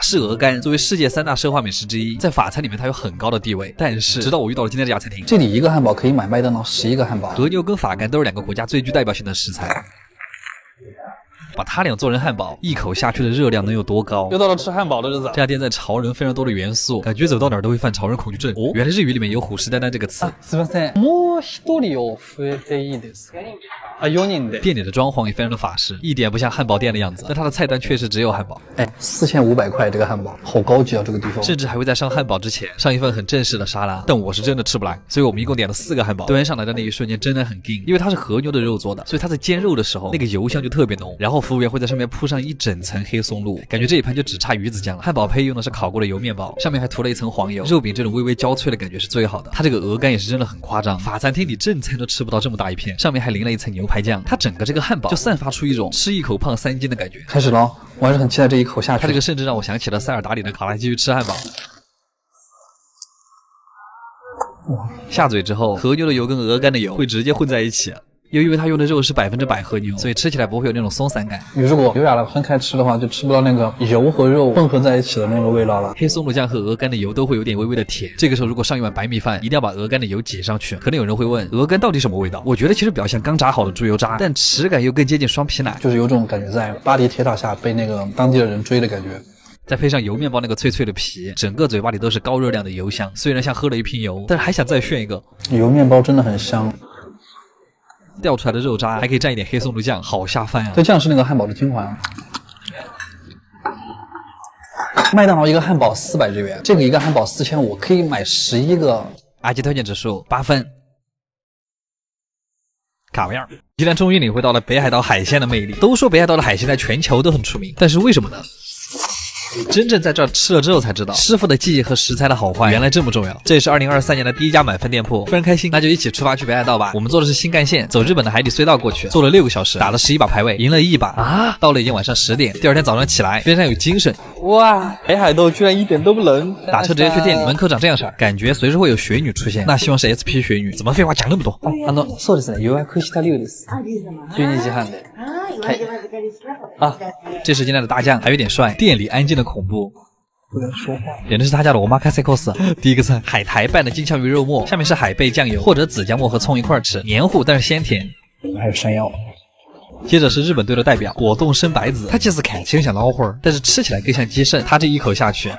式鹅肝作为世界3大奢华美食之一，在法餐里面它有很高的地位。但是直到我遇到了今天这家餐厅，这里一个汉堡可以买麦当劳11个汉堡。和牛跟法肝都是2个国家最具代表性的食材。把它俩做成汉堡，一口下去的热量能有多高？又到了吃汉堡的日子。这家店在潮人非常多的元素，感觉走到哪儿都会犯潮人恐惧症。哦，原来日语里面有虎视眈眈这个词。すみません。もう1人を増えていいですか？4人で。店里的装潢也非常的法式，一点不像汉堡店的样子，但它的菜单确实只有汉堡。4500块这个汉堡，好高级啊！这个地方甚至还会在上汉堡之前上一份很正式的沙拉，但我是真的吃不来，所以我们一共点了4个汉堡。端上来的那一瞬间真的很硬，因为它是和牛的肉做的，所以它在煎肉的时候那个油香就特别浓，然后服务员会在上面铺上一整层黑松露，感觉这一盘就只差鱼子酱了。汉堡胚用的是烤过的油面包，上面还涂了一层黄油，肉饼这种微微焦脆的感觉是最好的。它这个鹅肝也是真的很夸张，法餐厅里正餐都吃不到这么大一片，上面还淋了一层牛排酱，它整个这个汉堡就散发出一种吃一口胖3斤的感觉。开始了，我还是很期待这一口下去。它这个甚至让我想起了塞尔达里的卡拉基鱼吃汉堡。下嘴之后，和牛的油跟鹅肝的油会直接混在一起。又因为它用的肉是100%和牛，所以吃起来不会有那种松散感。你如果优雅的分开吃的话，就吃不到那个油和肉混合在一起的那个味道了。黑松露酱和鹅肝的油都会有点微微的甜，这个时候如果上一碗白米饭，一定要把鹅肝的油挤上去。可能有人会问，鹅肝到底什么味道？我觉得其实比较像刚炸好的猪油渣，但齿感又更接近双皮奶，就是有种感觉在巴黎铁塔下被那个当地的人追的感觉。再配上油面包那个脆脆的皮，整个嘴巴里都是高热量的油香。虽然像喝了一瓶油，但是还想再炫一个。油面包真的很香。掉出来的肉渣还可以蘸一点黑松露酱，好下饭啊！这酱是那个汉堡的精华。麦当劳一个汉堡400日元，这个一个汉堡4500，可以买11个。阿基推荐指数8分。卡维尔，今天终于领会到了北海道海鲜的魅力。都说北海道的海鲜在全球都很出名，但是为什么呢？真正在这儿吃了之后才知道，师傅的技艺和食材的好坏原来这么重要。这也是2023年的第1家满分店铺，非常开心。那就一起出发去北海道吧。我们坐的是新干线，走日本的海底隧道过去，坐了6个小时，打了11把排位，赢了1把啊！到了已经晚上10点，第二天早上起来非常有精神。哇，北海道居然一点都不冷！打车直接去店里，门口长这样式儿，感觉随时会有雪女出现。那希望是 SP 雪女，怎么废话讲那么多？そうですね。予約した量です。12時半で。啊，这是今天的大酱，还有点帅。店里安静的恐怖，不能说话。简直是他家的我妈开塞 cos。第一个菜，海苔拌的金枪鱼肉末，下面是海贝酱油或者子姜末和葱一块吃，黏糊但是鲜甜。还有山药。接着是日本队的代表果冻生白子，它其实看起来像捞花，但是吃起来更像鸡肾。它这一口下去，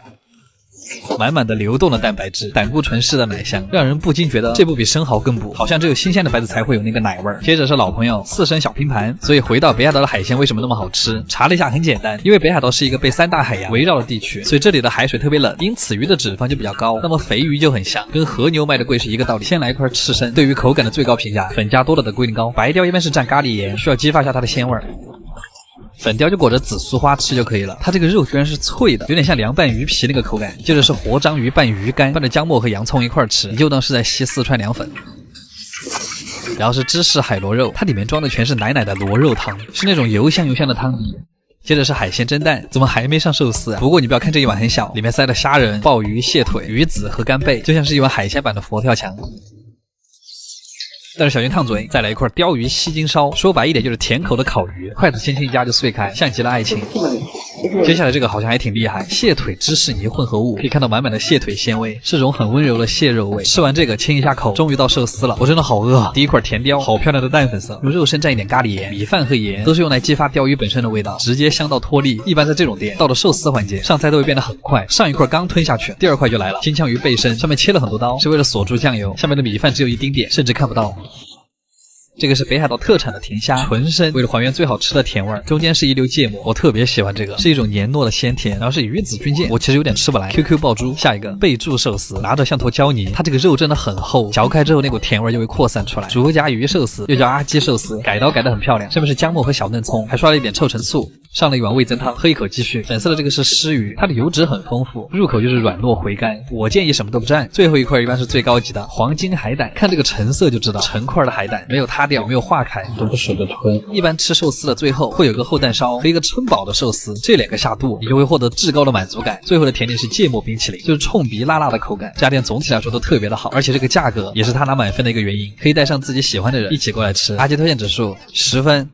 满满的流动的蛋白质，胆固醇式的奶香，让人不禁觉得这不比生蚝更补，好像只有新鲜的白子才会有那个奶味儿。接着是老朋友刺身小拼盘，所以回到北海道的海鲜为什么那么好吃？查了一下很简单，因为北海道是一个被3大海洋围绕的地区，所以这里的海水特别冷，因此鱼的脂肪就比较高，那么肥鱼就很香，跟和牛卖的贵是一个道理。先来一块刺身，对于口感的最高评价，粉加多了的龟苓膏，白雕一般是蘸咖喱盐，需要激发一下它的鲜味儿。粉雕就裹着紫苏花吃就可以了，它这个肉居然是脆的，有点像凉拌鱼皮那个口感。接着是活章鱼拌鱼干，拌着姜末和洋葱一块吃，你就当是在吸四川凉粉。然后是芝士海螺肉，它里面装的全是奶奶的螺肉汤，是那种油香油香的汤底。接着是海鲜蒸蛋，怎么还没上寿司啊？不过你不要看这一碗很小，里面塞了虾仁、鲍鱼、蟹腿、鱼子和干贝，就像是一碗海鲜版的佛跳墙。但是小心烫嘴，再来一块鲷鱼西京烧，说白一点就是甜口的烤鱼，筷子轻轻一夹就碎开，像极了爱情。接下来这个好像还挺厉害，蟹腿芝士泥混合物，可以看到满满的蟹腿鲜味，是种很温柔的蟹肉味。吃完这个亲一下口，终于到寿司了，我真的好饿啊！第一块甜鲷，好漂亮的淡粉色，用肉身蘸一点咖喱盐，米饭和盐都是用来激发鲷鱼本身的味道，直接香到脱粒。一般在这种店，到了寿司环节，上菜都会变得很快，上一块刚吞下去，第二块就来了，金枪鱼背身，上面切了很多刀，是为了锁住酱油，下面的米饭只有一丁点，甚至看不到。这个是北海道特产的甜虾，纯生，为了还原最好吃的甜味，中间是一溜芥末，我特别喜欢这个，是一种黏糯的鲜甜。然后是鱼子军舰，我其实有点吃不来。QQ 爆珠，下一个贝柱寿司，拿着像坨胶泥，它这个肉真的很厚，嚼开之后那股甜味就会扩散出来。竹夹鱼寿司又叫阿基寿司，改刀改得很漂亮，上面是姜末和小嫩葱，还刷了一点臭橙醋。上了一碗味增汤，喝一口继续。粉色的这个是狮鱼，它的油脂很丰富，入口就是软糯回甘。我建议什么都不蘸。最后一块一般是最高级的黄金海胆，看这个成色就知道，成块的海胆没有塌掉，没有化开，都不舍得吞。一般吃寿司的最后会有个厚蛋烧和一个春宝的寿司，这2个下肚，你就会获得至高的满足感。最后的甜点是芥末冰淇淋，就是冲鼻辣辣的口感。这家店总体来说都特别的好，而且这个价格也是他拿满分的一个原因，可以带上自己喜欢的人一起过来吃。阿基推荐指数10分，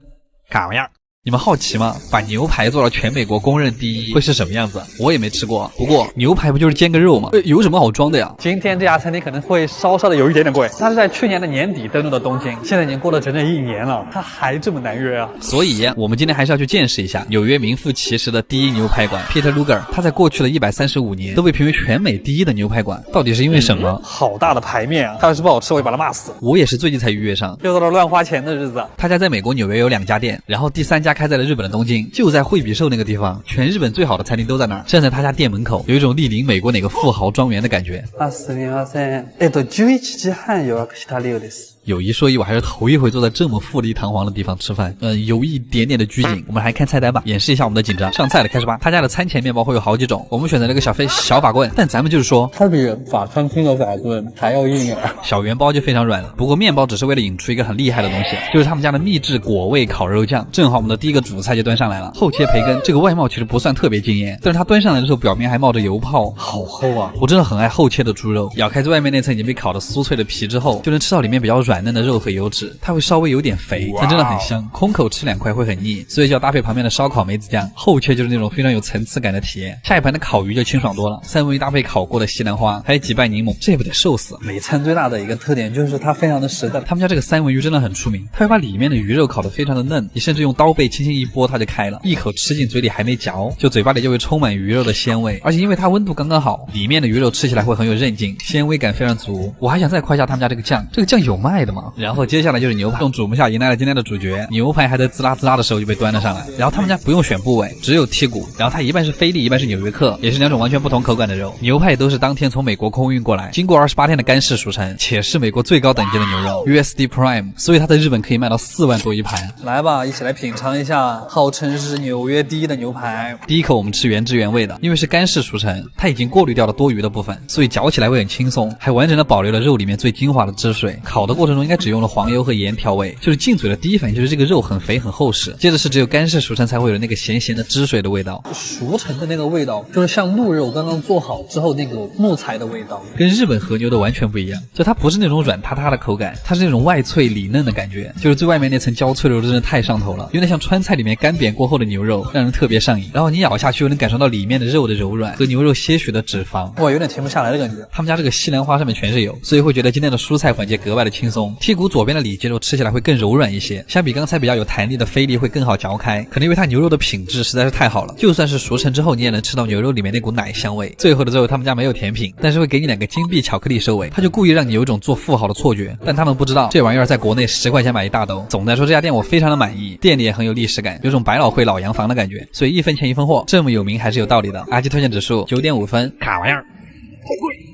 卡玩意儿。你们好奇吗？把牛排做到全美国公认第一会是什么样子？我也没吃过，不过牛排不就是煎个肉吗？有什么好装的呀？今天这家餐厅可能会稍稍的有一点点贵，它是在去年的年底登陆的东京，现在已经过了整整1年了，它还这么难约啊！所以我们今天还是要去见识一下纽约名副其实的第一牛排馆 Peter Luger。他在过去的135年都被评为全美第一的牛排馆，到底是因为什么？好大的排面啊！它要是不好吃，我会把它骂死。我也是最近才预约上，又到了乱花钱的日子。他家在美国纽约有2家店，然后第3家开在了日本的东京，就在惠比寿那个地方，全日本最好的餐厅都在那儿。站在他家店门口，有一种莅临美国哪个富豪庄园的感觉。すみません。11時半予約した理由です。有一说一，我还是头一回坐在这么富丽堂皇的地方吃饭，有一点点的拘谨。我们来看菜单吧，演示一下我们的紧张。上菜了，开始吧。他家的餐前面包会有好几种，我们选择了个小法棍，但咱们就是说，它比法餐厅的法棍还要硬点。小圆包就非常软了，不过面包只是为了引出一个很厉害的东西，就是他们家的秘制果味烤肉酱。正好我们的第一个主菜就端上来了，厚切培根。这个外貌其实不算特别惊艳，但是它端上来的时候表面还冒着油泡，好厚啊！我真的很爱厚切的猪肉，咬开最外面那层已经被烤得酥脆的皮之后，就能吃到里面比较软嫩的肉和油脂。它会稍微有点肥，但真的很香，空口吃2块会很腻，所以就要搭配旁边的烧烤梅子酱。厚切就是那种非常有层次感的体验。下一盘的烤鱼就清爽多了，三文鱼搭配烤过的西兰花，还有几瓣柠檬，这也不得瘦死。美餐最大的一个特点就是它非常的实在，他们家这个三文鱼真的很出名，它会把里面的鱼肉烤得非常的嫩，你甚至用刀背轻轻一拨它就开了，一口吃进嘴里还没嚼，就嘴巴里就会充满鱼肉的鲜味，而且因为它温度刚刚好，里面的鱼肉吃起来会很有韧劲，鲜味感非常足。我还想再夸一下他们家这个酱，这个酱有卖的吗？然后接下来就是牛排，用主目下迎来了今天的主角。牛排还在滋啦滋啦的时候就被端了上来，然后他们家不用选部位，只有剔骨，然后它一半是菲力，一半是纽约客，也是2种完全不同口感的肉。牛排都是当天从美国空运过来，经过28天的干式熟成，且是美国最高等级的牛肉 USD Prime， 所以它在日本可以卖到4万多一盘。来吧，一起来品尝一下号称是纽约第一的牛排。第一口我们吃原汁原味的，因为是干式熟成，它已经过滤掉了多余的部分，所以嚼起来会很轻松，还完整的保留了肉里面最精华的汁水。烤的过程中应该只用了黄油和盐调味，就是进嘴的第一反应就是这个肉很肥很厚实，接着是只有干式熟成才会有那个咸咸的汁水的味道。熟成的那个味道就是像鹿肉刚刚做好之后那个木材的味道，跟日本和牛的完全不一样，就它不是那种软塌塌的口感，它是那种外脆里嫩的感觉，就是最外面那层焦脆的肉真的太上头了，有点像川菜里面干煸过后的牛肉，让人特别上瘾。然后你咬下去又能感受到里面的肉的柔软和牛肉些许的脂肪，哇，有点停不下来的感觉。他们家这个西兰花上面全是油，所以会觉得今天的蔬菜环节格外的轻松。剔骨左边的里脊肉吃起来会更柔软一些，相比刚才比较有弹力的菲力会更好嚼开，可能因为它牛肉的品质实在是太好了，就算是熟成之后你也能吃到牛肉里面那股奶香味。最后的最后他们家没有甜品，但是会给你2个金币巧克力收尾，他就故意让你有一种做富豪的错觉，但他们不知道这玩意儿在国内10块钱买一大兜。总的来说这家店我非常的满意，店里也很有历史感，有种百老汇老洋房的感觉，所以1分钱1分货，这么有名还是有道理的。阿基推荐指数9.5分，卡玩意儿好贵。